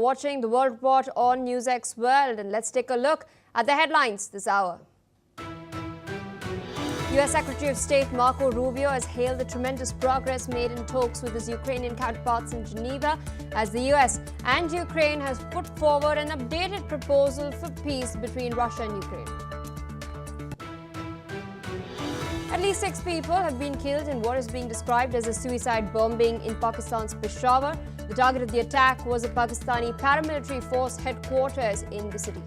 watching the World Report on NewsX World, and let's take a look at the headlines this hour. U.S. Secretary of State Marco Rubio has hailed the tremendous progress made in talks with his Ukrainian counterparts in Geneva as the U.S. and Ukraine has put forward an updated proposal for peace between Russia and Ukraine. At least 6 people have been killed in what is being described as a suicide bombing in Pakistan's Peshawar. The target of the attack was a Pakistani paramilitary force headquarters in the city.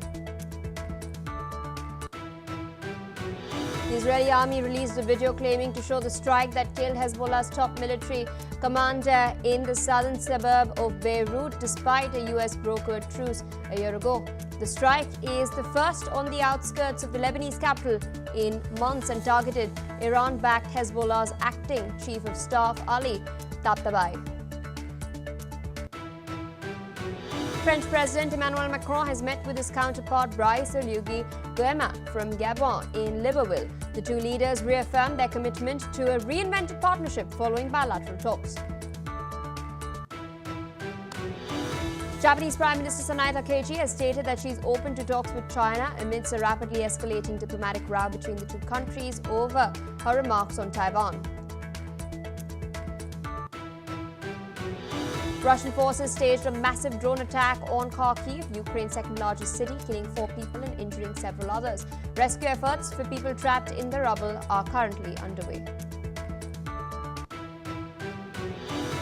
The Israeli army released a video claiming to show the strike that killed Hezbollah's top military commander in the southern suburb of Beirut, despite a U.S. brokered truce a year ago. The strike is the first on the outskirts of the Lebanese capital in months and targeted Iran-backed Hezbollah's acting chief of staff Ali Tabatabai. French President Emmanuel Macron has met with his counterpart Brice Oligui Nguema from Gabon in Libreville. The two leaders reaffirmed their commitment to a reinvented partnership following bilateral talks. Japanese Prime Minister Sanae Takaichi has stated that she is open to talks with China amidst a rapidly escalating diplomatic row between the two countries over her remarks on Taiwan. Russian forces staged a massive drone attack on Kharkiv, Ukraine's second-largest city, killing 4 people and injuring several others. Rescue efforts for people trapped in the rubble are currently underway.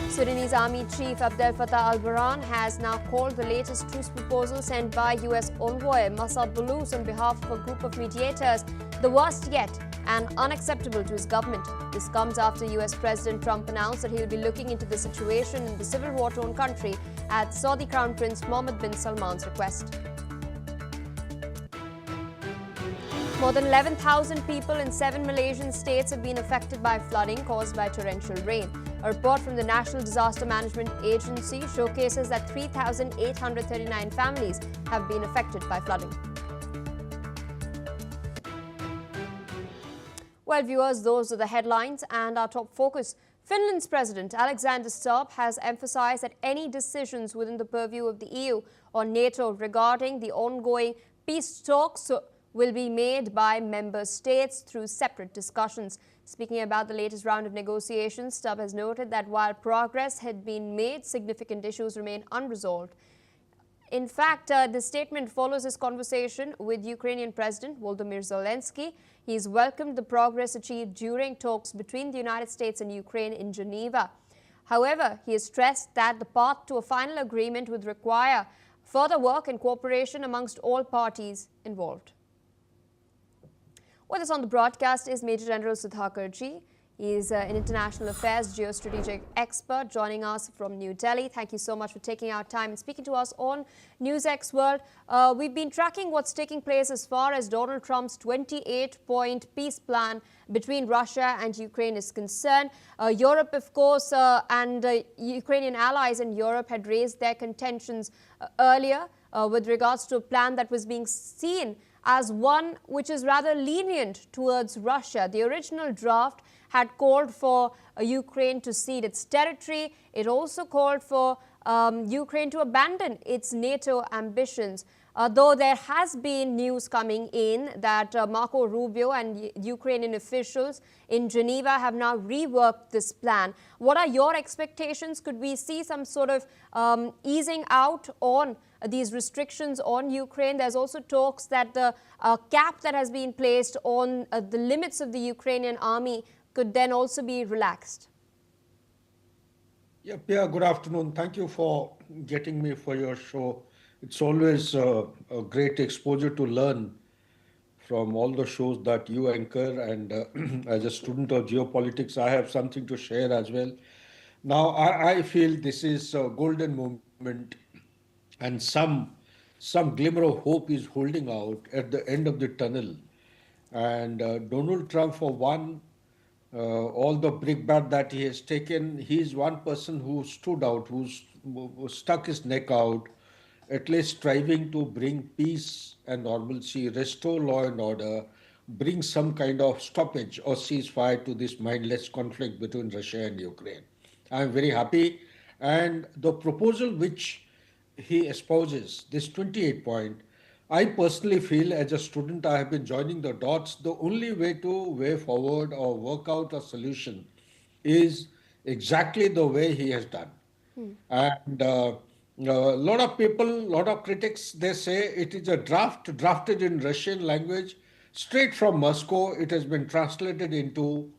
Sudanese Army Chief Abdel Fattah al-Burhan has now called the latest truce proposal sent by U.S. envoy Massad Boulos on behalf of a group of mediators the worst yet and unacceptable to his government. This comes after U.S. President Trump announced that he will be looking into the situation in the civil war-torn country at Saudi Crown Prince Mohammed bin Salman's request. More than 11,000 people in 7 Malaysian states have been affected by flooding caused by torrential rain. A report from the National Disaster Management Agency showcases that 3,839 families have been affected by flooding. Well, viewers, those are the headlines and our top focus. Finland's President Alexander Stubb has emphasized that any decisions within the purview of the EU or NATO regarding the ongoing peace talks will be made by member states through separate discussions. Speaking about the latest round of negotiations, Stubb has noted that while progress had been made, significant issues remain unresolved. In fact, the statement follows his conversation with Ukrainian President Volodymyr Zelenskiy. He has welcomed the progress achieved during talks between the United States and Ukraine in Geneva. However, he has stressed that the path to a final agreement would require further work and cooperation amongst all parties involved. With us on the broadcast is Major General Sudhakarji. He is an international affairs geostrategic expert joining us from New Delhi. Thank you so much for taking our time and speaking to us on NewsX World. We've been tracking what's taking place as far as Donald Trump's 28-point peace plan between Russia and Ukraine is concerned. Europe, of course, and Ukrainian allies in Europe had raised their contentions earlier with regards to a plan that was being seen as one which is rather lenient towards Russia. The original draft had called for Ukraine to cede its territory. It also called for Ukraine to abandon its NATO ambitions. Though there has been news coming in that Marco Rubio and Ukrainian officials in Geneva have now reworked this plan. What are your expectations? Could we see some sort of easing out on these restrictions on Ukraine? There's also talks that the cap that has been placed on the limits of the Ukrainian army could then also be relaxed. Yeah, Pia, good afternoon. Thank you for getting me for your show. It's always a great exposure to learn from all the shows that you anchor, and as a student of geopolitics, I have something to share as well. Now, I feel this is a golden moment, and some glimmer of hope is holding out at the end of the tunnel. And Donald Trump, for one, all the brickbat that he has taken, he's one person who stood out, who stuck his neck out, at least striving to bring peace and normalcy, restore law and order, bring some kind of stoppage or ceasefire to this mindless conflict between Russia and Ukraine. I'm very happy. And the proposal which he espouses, this 28 point, I personally feel as a student, I have been joining the dots. The only way forward or work out a solution is exactly the way he has done. And a lot of people, lot of critics, they say it is a draft drafted in Russian language, straight from Moscow. It has been translated into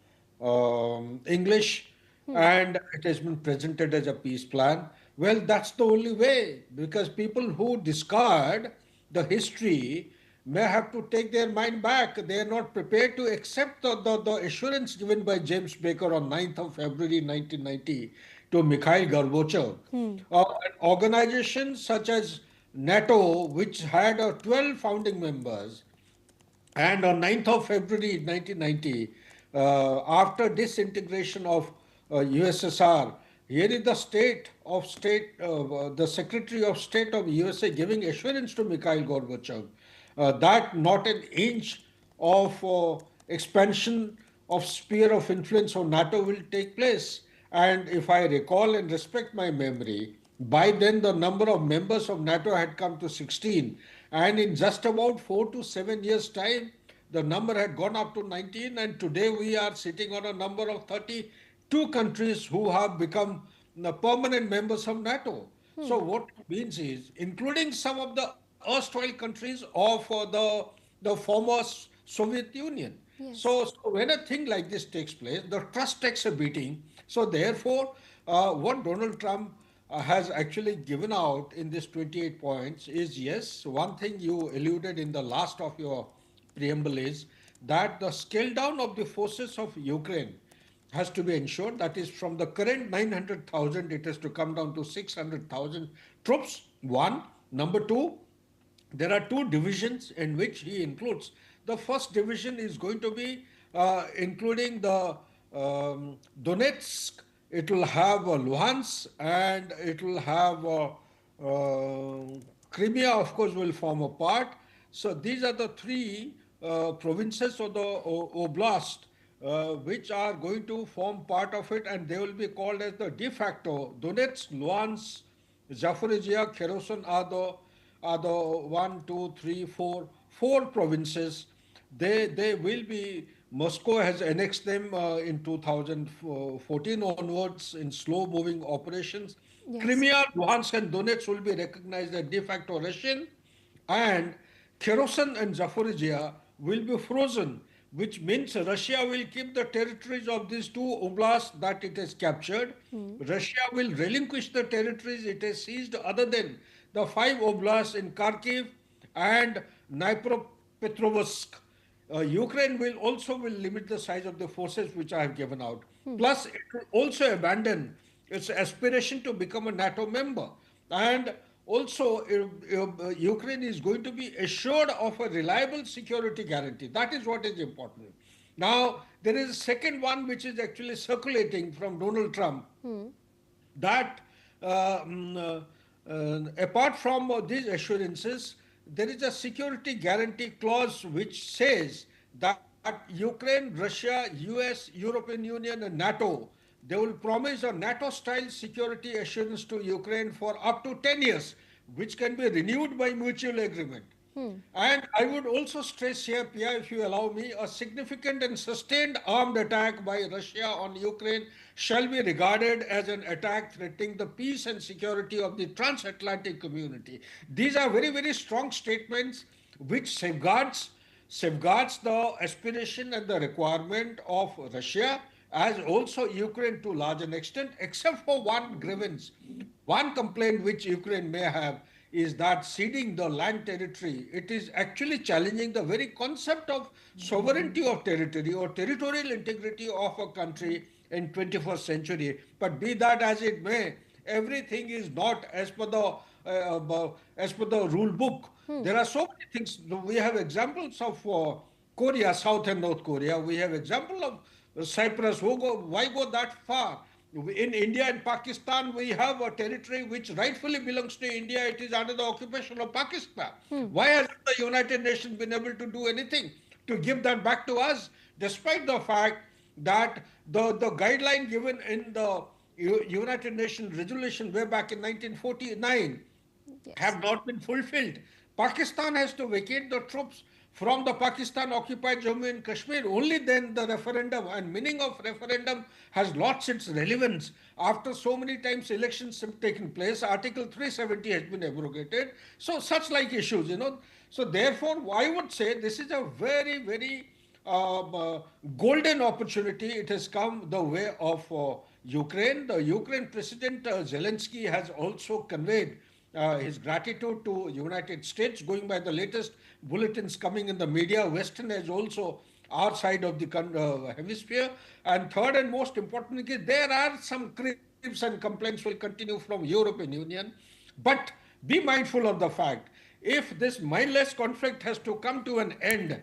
English, and it has been presented as a peace plan. Well, that's the only way, because people who discard the history may have to take their mind back. They are not prepared to accept the assurance given by James Baker on 9th of February 1990 to Mikhail Gorbachev. An organization such as NATO, which had 12 founding members, and on 9th of February 1990, after disintegration of USSR, here is the Secretary of State of USA giving assurance to Mikhail Gorbachev that not an inch of expansion of sphere of influence of NATO will take place. And if I recall and respect my memory, by then the number of members of NATO had come to 16, and in just about 4 to 7 years' time, the number had gone up to 19, and today we are sitting on a number of 32 countries who have become permanent members of NATO. So what it means is, including some of the erstwhile countries of the former Soviet Union. Yes. So when a thing like this takes place, the trust takes a beating. So therefore, what Donald Trump has actually given out in this 28 points is, yes, one thing you alluded in the last of your preamble is that the scale down of the forces of Ukraine has to be ensured. That is, from the current 900,000, it has to come down to 600,000 troops. One. Number two, there are two divisions in which he includes. The first division is going to be including the Donetsk, it will have Luhansk, and it will have Crimea, of course, will form a part. So these are the three provinces of the oblast which are going to form part of it, and they will be called as the de facto Donetsk, Luhansk, Zaporizhia, Kherson are the one, two, three, four provinces. They will be. Moscow has annexed them in 2014 onwards in slow moving operations. Yes. Crimea, Luhansk, and Donetsk will be recognized as de facto Russian, and Kherson and Zaporizhia will be frozen, which means Russia will keep the territories of these two oblasts that it has captured. Russia will relinquish the territories it has seized, other than the five oblasts in Kharkiv and Dnipropetrovsk. Ukraine will limit the size of the forces which I have given out. Plus, it will also abandon its aspiration to become a NATO member. And also, Ukraine is going to be assured of a reliable security guarantee. That is what is important. Now, there is a second one which is actually circulating from Donald Trump, that apart from these assurances, there is a security guarantee clause which says that Ukraine, Russia, US, European Union, and NATO, they will promise a NATO-style security assurance to Ukraine for up to 10 years, which can be renewed by mutual agreement. And I would also stress here, Pia, if you allow me, a significant and sustained armed attack by Russia on Ukraine shall be regarded as an attack threatening the peace and security of the transatlantic community. These are very, very strong statements which safeguards the aspiration and the requirement of Russia, as also Ukraine to large an extent, except for one grievance. One complaint which Ukraine may have is that ceding the land territory, it is actually challenging the very concept of sovereignty of territory or territorial integrity of a country in 21st century. But be that as it may, everything is not as per the rule book. There are so many things. We have examples of Korea, South and North Korea. We have example of Cyprus. Why go that far? In India and Pakistan, we have a territory which rightfully belongs to India. It is under the occupation of Pakistan. Why hasn't the United Nations been able to do anything to give that back to us, despite the fact that the guideline given in the United Nations resolution way back in 1949 Yes. have not been fulfilled. Pakistan has to vacate the troops from the Pakistan occupied Jammu and Kashmir. Only then the referendum and meaning of referendum has lost its relevance. After so many times elections have taken place, Article 370 has been abrogated. So such like issues. So therefore, I would say this is a very, very golden opportunity. It has come the way of Ukraine. The Ukraine President Zelensky has also conveyed his gratitude to United States, going by the latest bulletins coming in the media. Western has also our side of the hemisphere. And third and most importantly, there are some criticisms and complaints will continue from European Union. But be mindful of the fact, if this mindless conflict has to come to an end,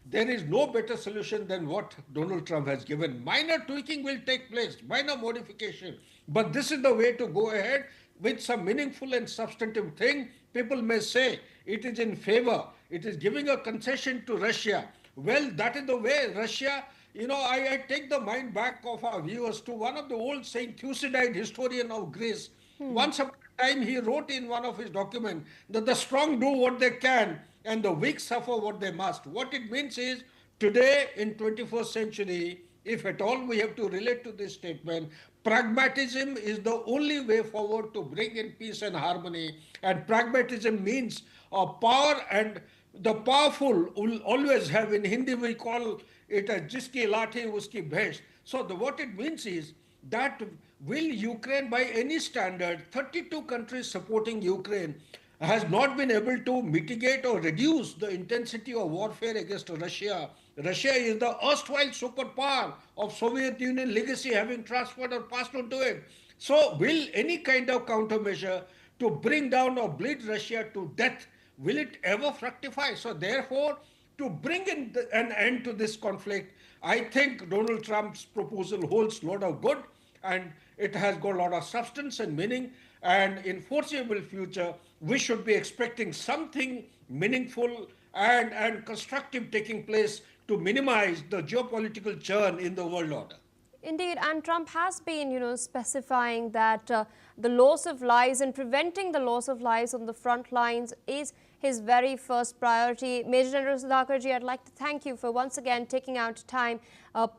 there is no better solution than what Donald Trump has given. Minor tweaking will take place, minor modification. But this is the way to go ahead with some meaningful and substantive thing. People may say it is in favor, it is giving a concession to Russia. Well, that is the way Russia. I take the mind back of our viewers to one of the old Saint Thucydide historian of Greece. Once upon a time, he wrote in one of his documents that the strong do what they can and the weak suffer what they must. What it means is today in 21st century, if at all we have to relate to this statement, pragmatism is the only way forward to bring in peace and harmony. And pragmatism means power, and the powerful will always have, in Hindi we call it a jiski lathi uski bhesh. So what it means is that will Ukraine, by any standard, 32 countries supporting Ukraine, has not been able to mitigate or reduce the intensity of warfare against Russia. Russia is the erstwhile superpower of Soviet Union legacy having transferred or passed on to it. So will any kind of countermeasure to bring down or bleed Russia to death, will it ever fructify? So therefore, to bring in an end to this conflict, I think Donald Trump's proposal holds a lot of good, and it has got a lot of substance and meaning. And in foreseeable future, we should be expecting something meaningful and constructive taking place to minimize the geopolitical churn in the world order. Indeed, and Trump has been, specifying that the loss of lives and preventing the loss of lives on the front lines is his very first priority. Major General Sudhakarji, I'd like to thank you for once again taking out time,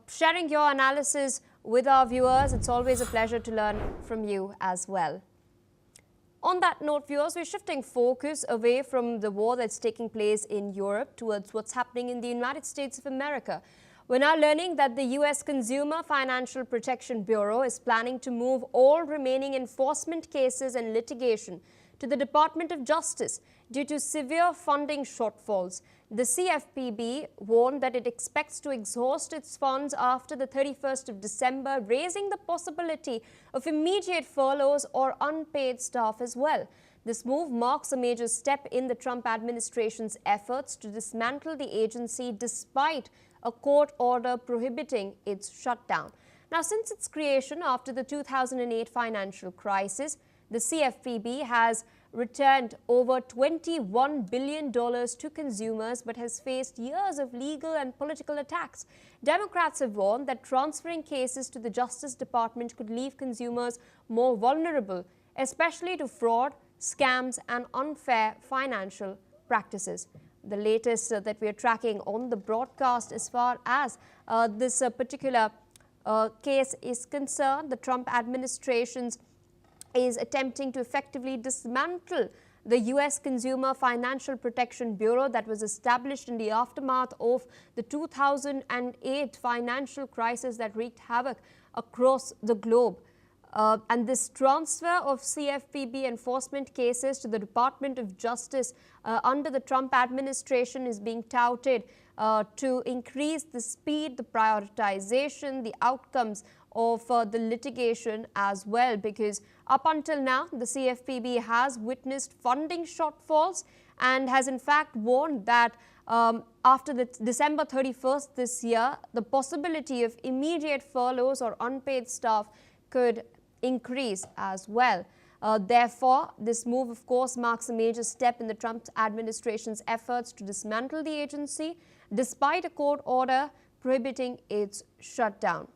sharing your analysis with our viewers. It's always a pleasure to learn from you as well. On that note, viewers, we're shifting focus away from the war that's taking place in Europe towards what's happening in the United States of America. We're now learning that the U.S. Consumer Financial Protection Bureau is planning to move all remaining enforcement cases and litigation to the Department of Justice due to severe funding shortfalls. The CFPB warned that it expects to exhaust its funds after the 31st of December, raising the possibility of immediate furloughs or unpaid staff as well. This move marks a major step in the Trump administration's efforts to dismantle the agency despite a court order prohibiting its shutdown. Now, since its creation after the 2008 financial crisis, the CFPB has returned over $21 billion to consumers but has faced years of legal and political attacks. Democrats have warned that transferring cases to the Justice Department could leave consumers more vulnerable, especially to fraud, scams, and unfair financial practices. The latest that we are tracking on the broadcast as far as this particular case is concerned, the Trump administration is attempting to effectively dismantle the U.S. Consumer Financial Protection Bureau that was established in the aftermath of the 2008 financial crisis that wreaked havoc across the globe. And this transfer of CFPB enforcement cases to the Department of Justice under the Trump administration is being touted to increase the speed, the prioritization, the outcomes of the litigation as well, because up until now, the CFPB has witnessed funding shortfalls and has in fact warned that after the December 31st this year, the possibility of immediate furloughs or unpaid staff could increase as well. Therefore, this move, of course, marks a major step in the Trump administration's efforts to dismantle the agency, despite a court order prohibiting its shutdown.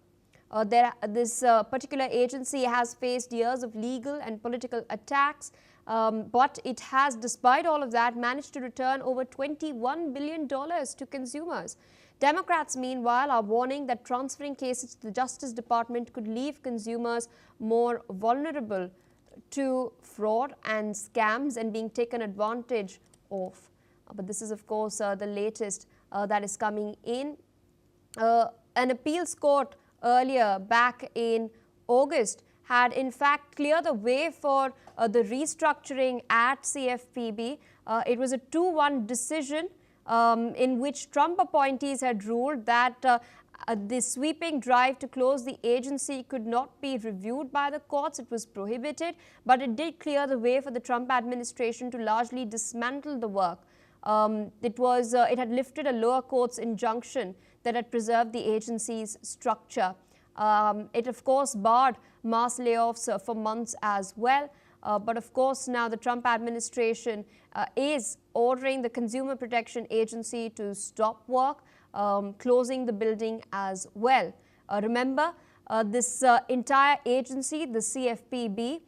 This particular agency has faced years of legal and political attacks But it has, despite all of that, managed to return over $21 billion to consumers. Democrats, meanwhile, are warning that transferring cases to the Justice Department could leave consumers more vulnerable to fraud and scams and being taken advantage of. But this is, of course, the latest that is coming in. An appeals court earlier, back in August, had in fact cleared the way for the restructuring at CFPB. It was a 2-1 decision in which Trump appointees had ruled that the sweeping drive to close the agency could not be reviewed by the courts. It was prohibited, but it did clear the way for the Trump administration to largely dismantle the work. It had lifted a lower court's injunction that had preserved the agency's structure. It, of course, barred mass layoffs for months as well. But, of course, now the Trump administration is ordering the Consumer Protection Agency to stop work, closing the building as well. Remember, this entire agency, the CFPB,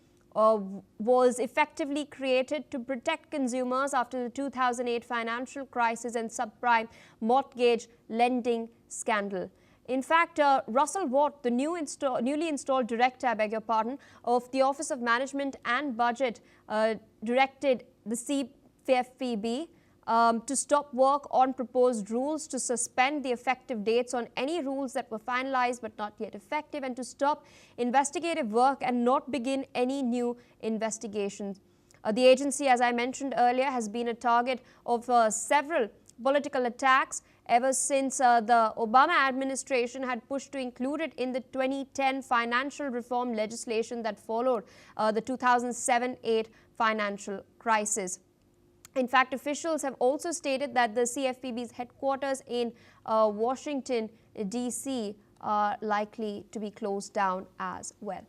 was effectively created to protect consumers after the 2008 financial crisis and subprime mortgage lending scandal. In fact, Russell Watt, the newly installed director, of the Office of Management and Budget, directed the CFPB to stop work on proposed rules, to suspend the effective dates on any rules that were finalized but not yet effective, and to stop investigative work and not begin any new investigations. The agency, as I mentioned earlier, has been a target of several political attacks ever since the Obama administration had pushed to include it in the 2010 financial reform legislation that followed the 2007-8 financial crisis. In fact, officials have also stated that the CFPB's headquarters in Washington, D.C. are likely to be closed down as well.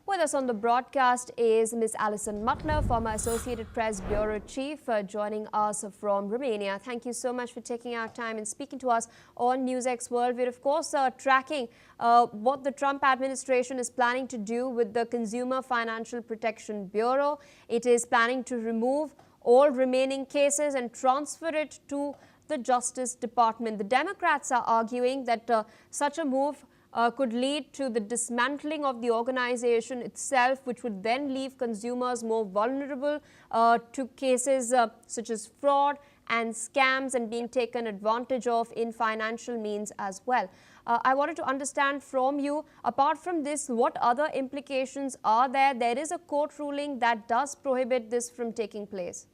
With us on the broadcast is Ms. Alison Mutner, former Associated Press Bureau Chief, joining us from Romania. Thank you so much for taking our time and speaking to us on NewsX World. We're, of course, tracking what the Trump administration is planning to do with the Consumer Financial Protection Bureau. It is planning to remove all remaining cases and transfer it to the Justice Department. The Democrats are arguing that such a move could lead to the dismantling of the organization itself, which would then leave consumers more vulnerable to cases such as fraud and scams and being taken advantage of in financial means as well. I wanted to understand from you, apart from this, what other implications are there? There is a court ruling that does prohibit this from taking place.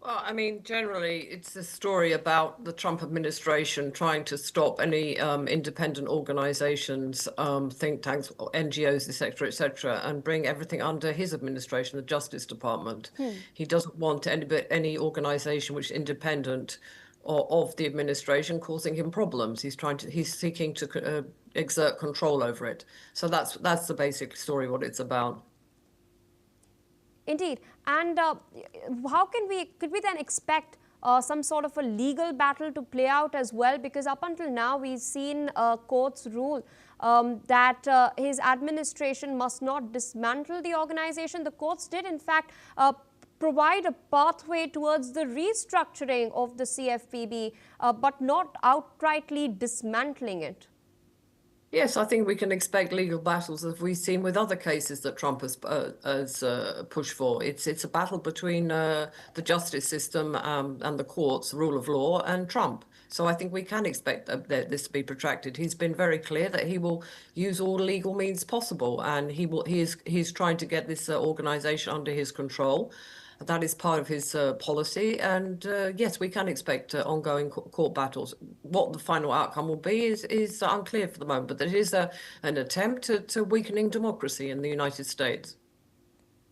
Well, I mean, generally, it's a story about the Trump administration trying to stop any independent organizations, think tanks, NGOs, et cetera, and bring everything under his administration, the Justice Department. He doesn't want any organization which is independent of the administration causing him problems. He's seeking to exert control over it. So that's the basic story, what it's about. Indeed. And could we then expect some sort of a legal battle to play out as well? Because up until now, we've seen courts rule that his administration must not dismantle the organization. The courts did, in fact, provide a pathway towards the restructuring of the CFPB, but not outrightly dismantling it. Yes, I think we can expect legal battles as we've seen with other cases that Trump has pushed for. It's a battle between the justice system and the courts, rule of law, and Trump. So I think we can expect this to be protracted. He's been very clear that he will use all legal means possible, and he's trying to get this organization under his control. That is part of his policy, and yes, we can expect ongoing court battles. What the final outcome will be is unclear for the moment, but it is an attempt to weakening democracy in the United States.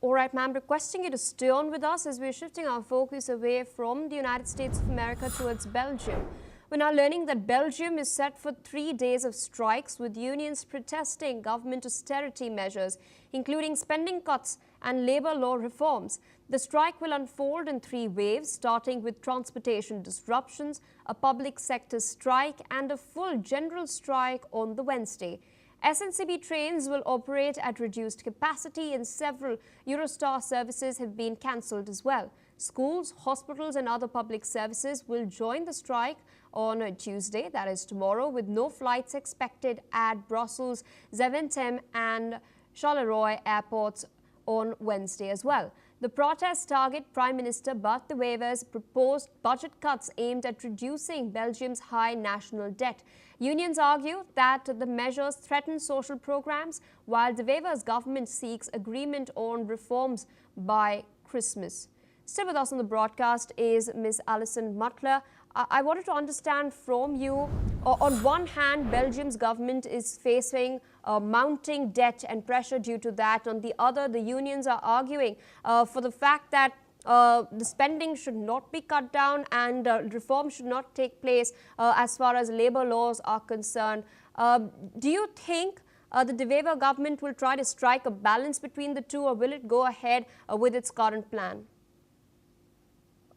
All right, ma'am, requesting you to stay on with us as we're shifting our focus away from the United States of America towards Belgium. We're now learning that Belgium is set for 3 days of strikes, with unions protesting government austerity measures, including spending cuts and labor law reforms. The strike will unfold in 3 waves, starting with transportation disruptions, a public sector strike, and a full general strike on the Wednesday. SNCB trains will operate at reduced capacity and several Eurostar services have been cancelled as well. Schools, hospitals and other public services will join the strike on Tuesday, that is tomorrow, with no flights expected at Brussels, Zaventem and Charleroi airports on Wednesday as well. The protests target Prime Minister Bart De Wever's proposed budget cuts aimed at reducing Belgium's high national debt. Unions argue that the measures threaten social programs, while De Wever's government seeks agreement on reforms by Christmas. Still with us on the broadcast is Ms. Alison Mutler. I wanted to understand from you, on one hand, Belgium's government is facing mounting debt and pressure due to that. On the other, the unions are arguing for the fact that the spending should not be cut down and reform should not take place as far as labour laws are concerned. Do you think the De Wever government will try to strike a balance between the two, or will it go ahead with its current plan?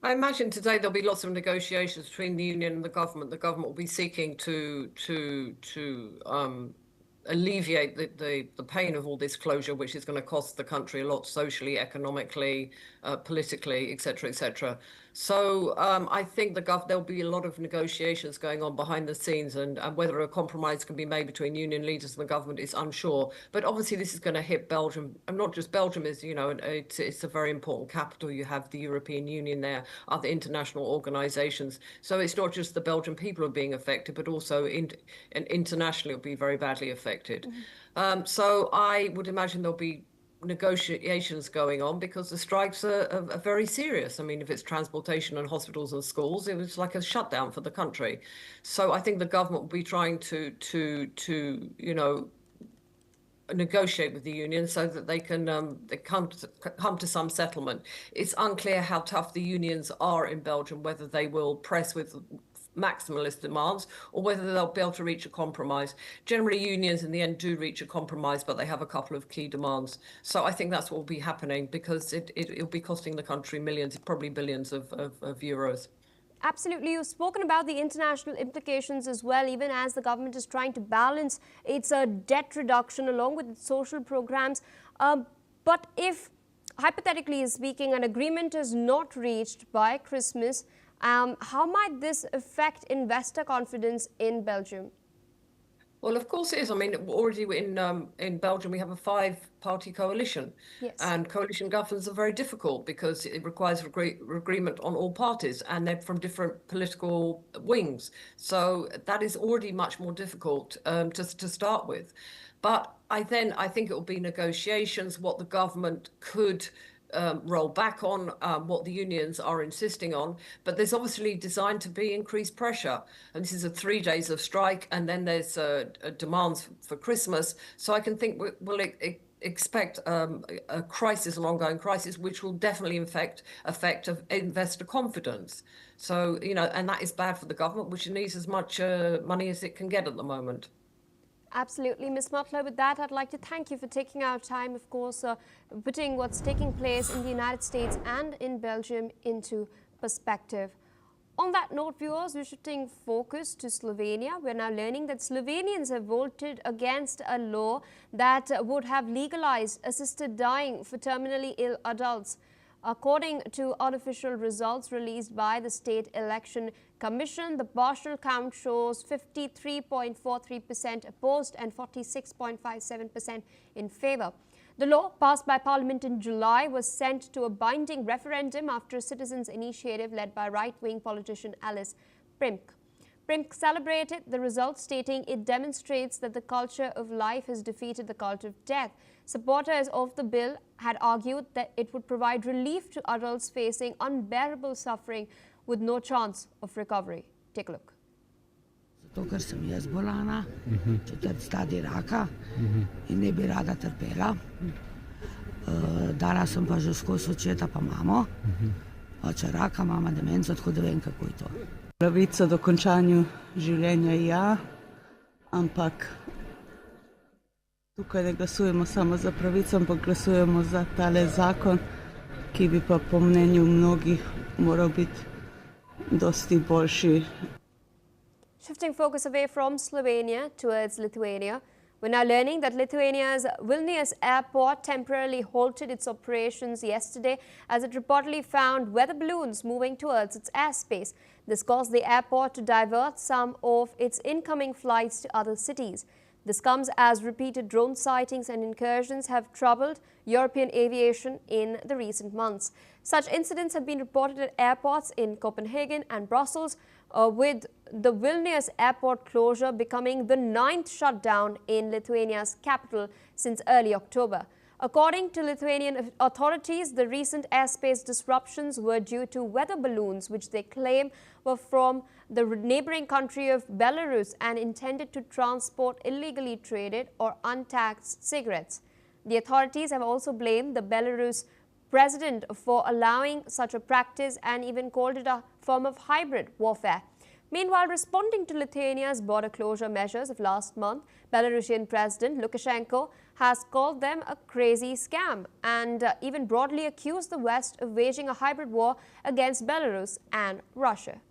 I imagine today there'll be lots of negotiations between the union and the government. The government will be seeking to alleviate the pain of all this closure, which is going to cost the country a lot socially, economically, politically, etc., etc. So I think there'll be a lot of negotiations going on behind the scenes, and whether a compromise can be made between union leaders and the government is unsure. But obviously this is going to hit Belgium, and not just Belgium. Is it's a very important capital. You have the European Union there, other international organisations. So it's not just the Belgian people who are being affected, but also internationally it'll be very badly affected. Mm-hmm. So I would imagine there'll be negotiations going on, because the strikes are very serious. I mean, if it's transportation and hospitals and schools, it was like a shutdown for the country. So I think the government will be trying to negotiate with the union so that they can come to some settlement. It's unclear how tough the unions are in Belgium, whether they will press with maximalist demands or whether they'll be able to reach a compromise. Generally, unions in the end do reach a compromise, but they have a couple of key demands. So I think that's what will be happening, because it'll be costing the country millions, probably billions of euros. Absolutely. You've spoken about the international implications as well, even as the government is trying to balance its debt reduction along with its social programs. But if, hypothetically speaking, an agreement is not reached by Christmas, how might this affect investor confidence in Belgium? Well, of course it is. I mean, already in Belgium, we have a 5-party coalition. Yes. And coalition governments are very difficult because it requires agreement on all parties, and they're from different political wings. So that is already much more difficult to start with. But I think it will be negotiations, what the government could roll back on, what the unions are insisting on, but there's obviously designed to be increased pressure. And this is 3 days of strike, and then there's demands for Christmas. So I can think we'll expect a crisis, an ongoing crisis, which will definitely affect investor confidence. So, and that is bad for the government, which needs as much money as it can get at the moment. Absolutely, Ms. Mutler. With that, I'd like to thank you for taking our time, of course, putting what's taking place in the United States and in Belgium into perspective. On that note, viewers, we're shifting focus to Slovenia. We're now learning that Slovenians have voted against a law that would have legalized assisted dying for terminally ill adults. According to unofficial results released by the State Election Commission, the partial count shows 53.43% opposed and 46.57% in favour. The law, passed by Parliament in July, was sent to a binding referendum after a citizens' initiative led by right-wing politician Alice Primk. Primk celebrated the results, stating it demonstrates that the culture of life has defeated the cult of death. Supporters of the bill had argued that it would provide relief to adults facing unbearable suffering with no chance of recovery. Take a look. Zato, ker sem jaz bolana, 4. stadij raka in ne bi rada trpela. Dala sem pa že skozi očeta pa mamo, oče raka, mama demenco, tako da vem, kako je to. Pravico do končanja življenja ja, ampak tukaj ne glasujemo samo za pravico, ampak glasujemo za tale zakon, ki bi pa po mnenju mnogih moral biti dosti boljši. Shifting focus away from Slovenia towards Lithuania, We're now learning that Lithuania's Vilnius airport temporarily halted its operations yesterday as it reportedly found weather balloons moving towards its airspace. This caused the airport to divert some of its incoming flights to other cities. This comes as repeated drone sightings and incursions have troubled European aviation in the recent months. Such incidents have been reported at airports in Copenhagen and Brussels, with the Vilnius airport closure becoming the 9th shutdown in Lithuania's capital since early October. According to Lithuanian authorities, the recent airspace disruptions were due to weather balloons, which they claim were from the neighboring country of Belarus and intended to transport illegally traded or untaxed cigarettes. The authorities have also blamed the Belarus president for allowing such a practice and even called it a form of hybrid warfare. Meanwhile, responding to Lithuania's border closure measures of last month, Belarusian President Lukashenko has called them a crazy scam and even broadly accused the West of waging a hybrid war against Belarus and Russia.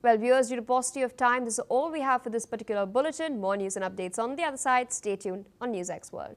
Well, viewers, due to paucity of time, this is all we have for this particular bulletin. More news and updates on the other side. Stay tuned on NewsX World.